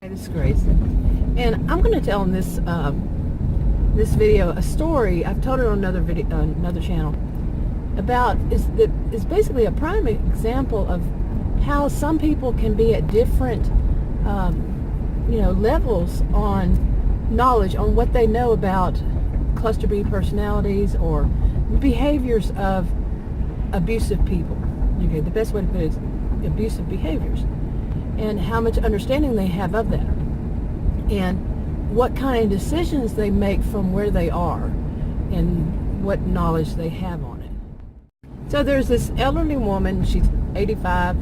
This is Grace, and I'm going to tell in this this video a story I've told it on another channel about is basically a prime example of how some people can be at different levels on knowledge on what they know about cluster B personalities or behaviors of abusive people. Okay, the best way to put it is abusive behaviors, and how much understanding they have of that, and what kind of decisions they make from where they are, and what knowledge they have on it. So there's this elderly woman, she's 85,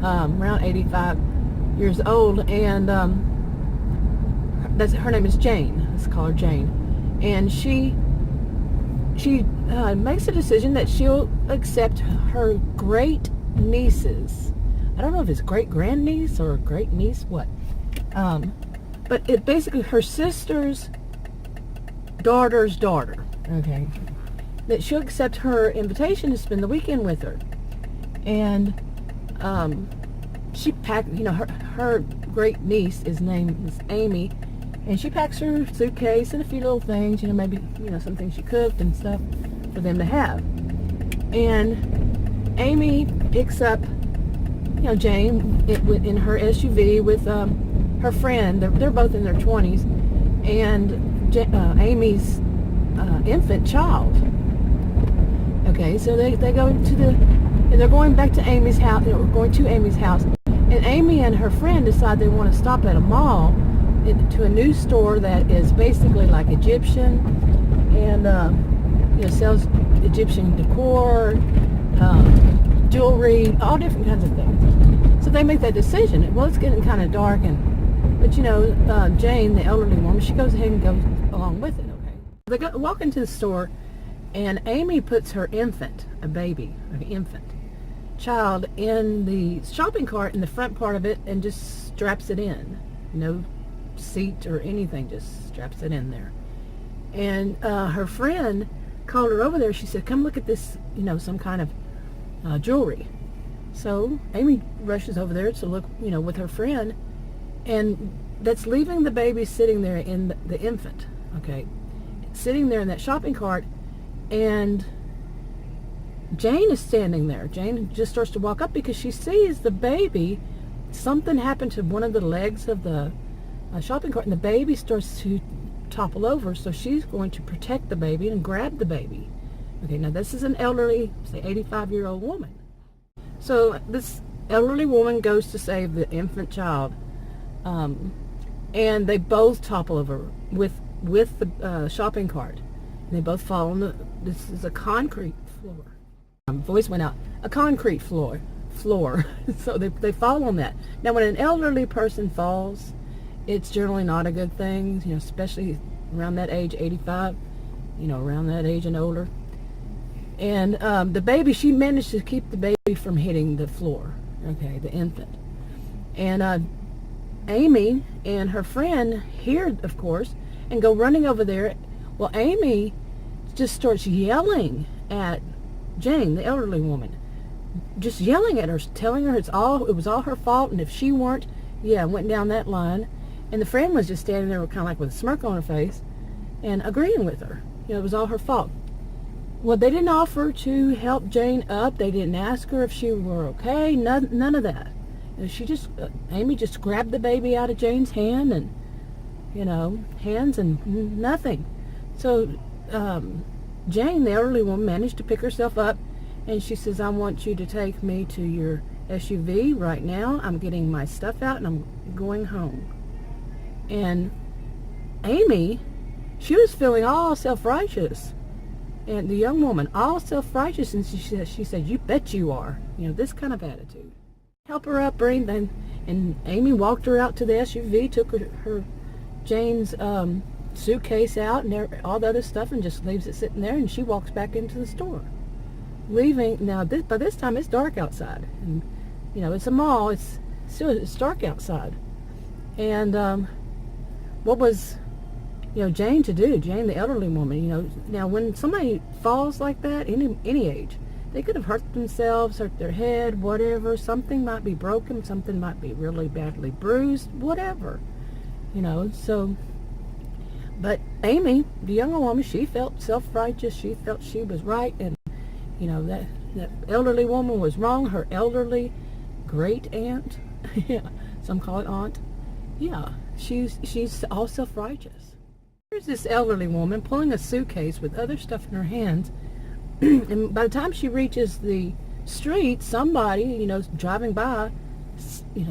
around 85 years old, and her name is Jane. Let's call her Jane. And she makes a decision that she'll accept her great nieces. I don't know if it's great-grandniece or great-niece, what. But it basically her sister's daughter's daughter, okay, that she'll accept her invitation to spend the weekend with her. And she packed, her great-niece is Amy, and she packs her suitcase and a few little things, maybe, some things she cooked and stuff for them to have. And Amy picks up Jane in her SUV with her friend. They're both in their 20s, and Amy's infant child. Okay, so they go and they're going back to Amy's house. We're going to Amy's house, and Amy and her friend decide they want to stop at a mall to a new store that is basically like Egyptian and sells Egyptian decor, jewelry, all different kinds of things. So they make that decision. Well, it's getting kind of dark, but Jane, the elderly woman, she goes ahead and goes along with it. Okay, they walk into the store, and Amy puts her infant, an infant child, in the shopping cart in the front part of it, and just straps it in. No seat or anything, just straps it in there. And her friend called her over there. She said, "Come look at this, some kind of jewelry." So Amy rushes over there to look, with her friend, and that's leaving the baby sitting there in the infant, okay, sitting there in that shopping cart, and Jane is standing there. Jane just starts to walk up because she sees the baby. Something happened to one of the legs of the shopping cart, and the baby starts to topple over, so she's going to protect the baby and grab the baby. Okay, now this is an elderly, say 85-year-old woman. So this elderly woman goes to save the infant child, and they both topple over with the shopping cart, and they both fall on this is a concrete floor. Voice went out. A concrete floor. So they fall on that. Now, when an elderly person falls, it's generally not a good thing, especially around that age, 85, around that age and older. And the baby, she managed to keep the baby from hitting the floor, okay, the infant. And Amy and her friend hear, of course, and go running over there. Well, Amy just starts yelling at Jane, the elderly woman, just yelling at her, telling her it was all her fault, and if she weren't, went down that line. And the friend was just standing there kind of like with a smirk on her face and agreeing with her. It was all her fault. Well, they didn't offer to help Jane up. They didn't ask her if she were okay. None of that. And Amy just grabbed the baby out of Jane's hand and, hands and nothing. So Jane, the elderly woman, managed to pick herself up, and she says, "I want you to take me to your SUV right now. I'm getting my stuff out and I'm going home." And Amy, she was feeling all self-righteous, and the young woman, all self-righteous, and she said, "You bet you are," this kind of attitude. Help her up, and Amy walked her out to the SUV, took her Jane's suitcase out and all the other stuff, and just leaves it sitting there, and she walks back into the store, leaving. Now, by this time, it's dark outside, and it's a mall. It's dark outside, and what was Jane to do? Jane, the elderly woman. Now when somebody falls like that, any age, they could have hurt themselves, hurt their head, whatever. Something might be broken, something might be really badly bruised, whatever. So, but Amy, the younger woman, she felt self-righteous. She felt she was right, and that elderly woman was wrong. Her elderly great aunt, yeah, some call it aunt, yeah, she's all self-righteous. Here's this elderly woman pulling a suitcase with other stuff in her hands, and by the time she reaches the street, somebody, driving by,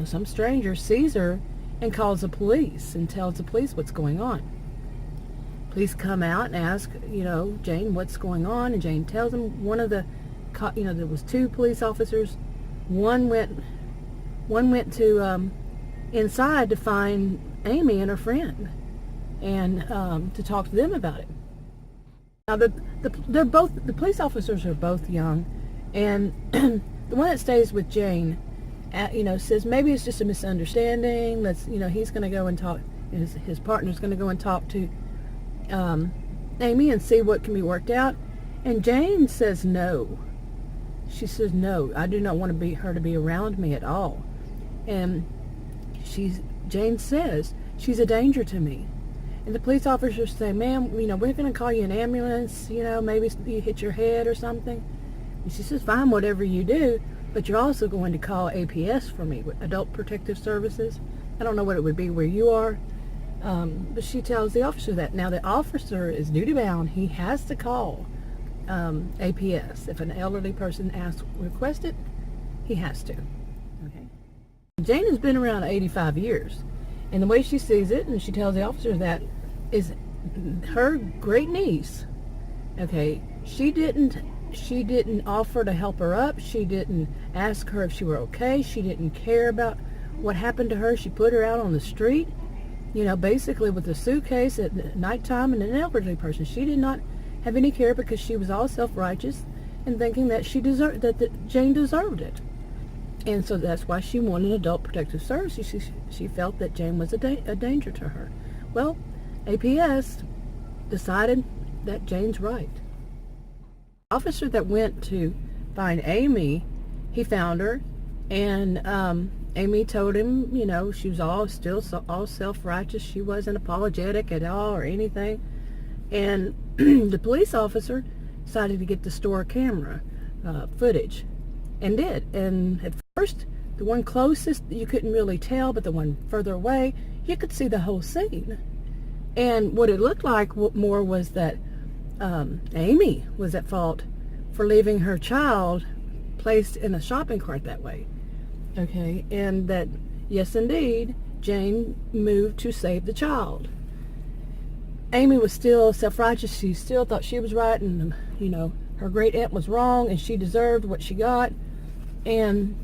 some stranger sees her and calls the police and tells the police what's going on. Police come out and ask, Jane, what's going on? And Jane tells them. One of the, there was 2 police officers. One went to inside to find Amy and her friend, and to talk to them about it. Now the police officers are both young, and the one that stays with Jane, says maybe it's just a misunderstanding. He's going to go and talk. His partner's going to go and talk to Amy and see what can be worked out. And Jane says no. She says, no, I do not want her to be around me at all. And Jane says, she's a danger to me. And the police officers say, ma'am, we're going to call you an ambulance, maybe you hit your head or something. And she says, fine, whatever you do, but you're also going to call APS for me, Adult Protective Services. I don't know what it would be where you are. But she tells the officer that. Now, the officer is duty-bound. He has to call APS. If an elderly person requests it, he has to. Okay. Jane has been around 85 years. And the way she sees it, and she tells the officer that, is her great niece. Okay. She didn't offer to help her up. She didn't ask her if she were okay. She didn't care about what happened to her. She put her out on the street, basically with a suitcase at nighttime, and an elderly person. She did not have any care because she was all self-righteous and thinking that Jane deserved it. And so that's why she wanted Adult Protective Services. She felt that Jane was a danger to her. Well, APS decided that Jane's right. The officer that went to find Amy, he found her, and Amy told him, she was all self-righteous. She wasn't apologetic at all or anything. And the police officer decided to get the store camera footage, and did. And at first, the one closest, you couldn't really tell, but the one further away, you could see the whole scene. And what it looked like more was that Amy was at fault for leaving her child placed in a shopping cart that way. Okay, and that, yes, indeed, Jane moved to save the child. Amy was still self-righteous. She still thought she was right, and, her great aunt was wrong, and she deserved what she got. And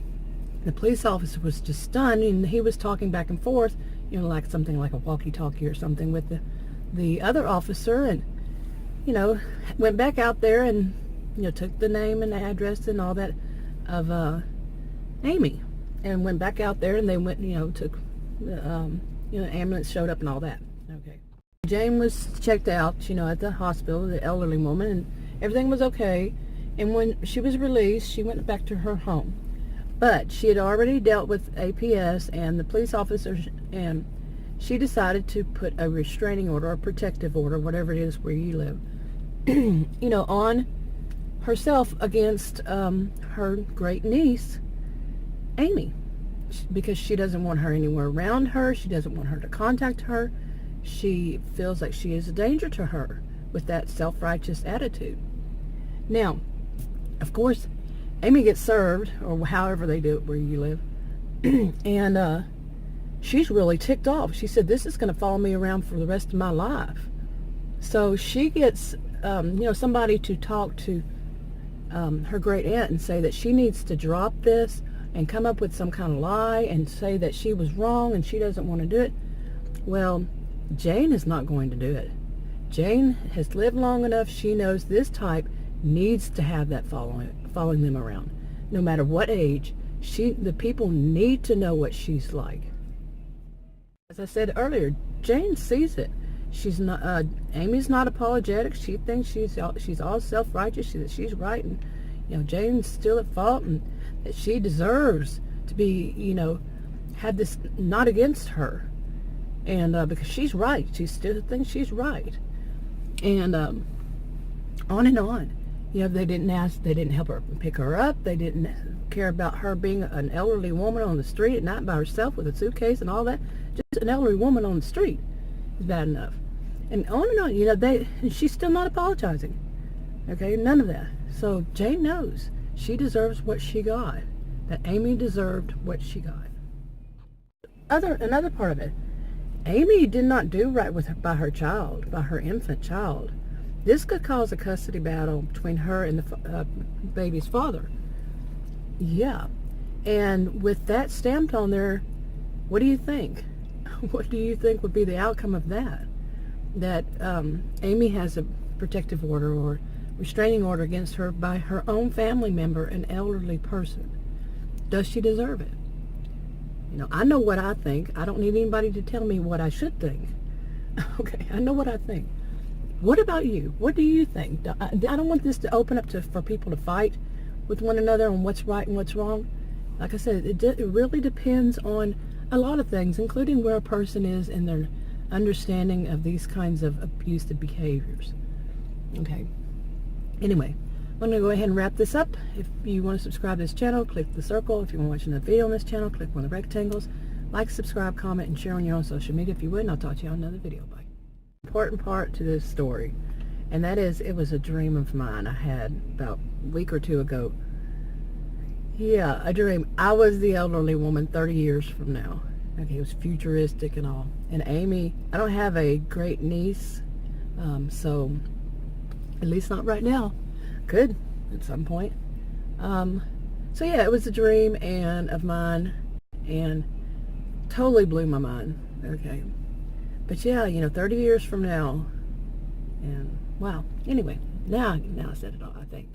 the police officer was just stunned, and he was talking back and forth, like something like a walkie-talkie or something with the other officer, and, went back out there and, took the name and the address and all that of Amy, and went back out there, and they went, took, ambulance showed up and all that. Okay. Jane was checked out, at the hospital, the elderly woman, and everything was okay. And when she was released, she went back to her home. But she had already dealt with APS and the police officers, and she decided to put a restraining order, or protective order, whatever it is where you live, on herself against her great niece, Amy, because she doesn't want her anywhere around her. She doesn't want her to contact her. She feels like she is a danger to her with that self-righteous attitude. Now, of course, Amy gets served, or however they do it where you live, and she's really ticked off. She said, this is going to follow me around for the rest of my life. So she gets, somebody to talk to her great aunt and say that she needs to drop this and come up with some kind of lie and say that she was wrong and she doesn't want to do it. Well, Jane is not going to do it. Jane has lived long enough. She knows this type needs to have that following them around. No matter what age, the people need to know what she's like. As I said earlier, Jane sees it. She's not. Amy's not apologetic. She thinks she's all self-righteous. She's right, and Jane's still at fault, and that she deserves to be, have this not against her. And because she's right, she still thinks she's right. And on and on. You know, they didn't help her pick her up. They didn't care about her being an elderly woman on the street at night by herself with a suitcase and all that. Just an elderly woman on the street is bad enough. And on, you know, and she's still not apologizing. Okay, none of that. So Jane knows she deserves what she got. That Amy deserved what she got. Another part of it, Amy did not do right by her child, by her infant child. This could cause a custody battle between her and the baby's father. Yeah. And with that stamped on there, what do you think? What do you think would be the outcome of that? That Amy has a protective order or restraining order against her by her own family member, an elderly person. Does she deserve it? You know, I know what I think. I don't need anybody to tell me what I should think. Okay, I know what I think. What about you? What do you think? I don't want this to open up for people to fight with one another on what's right and what's wrong. Like I said, it really depends on a lot of things, including where a person is in their understanding of these kinds of abusive behaviors. Okay. Anyway, I'm going to go ahead and wrap this up. If you want to subscribe to this channel, click the circle. If you want to watch another video on this channel, click one of the rectangles. Like, subscribe, comment, and share on your own social media if you would, and I'll talk to you on another video. Bye. Important part to this story, and that is, it was a dream of mine I had about a week or two ago. Yeah, a dream. I was the elderly woman 30 years from now. Okay, it was futuristic and all. And Amy, I don't have a great niece, so at least not right now. Could at some point. So yeah, it was a dream of mine, and totally blew my mind. Okay. But yeah, you know, 30 years from now, and wow. Anyway, now I said it all, I think.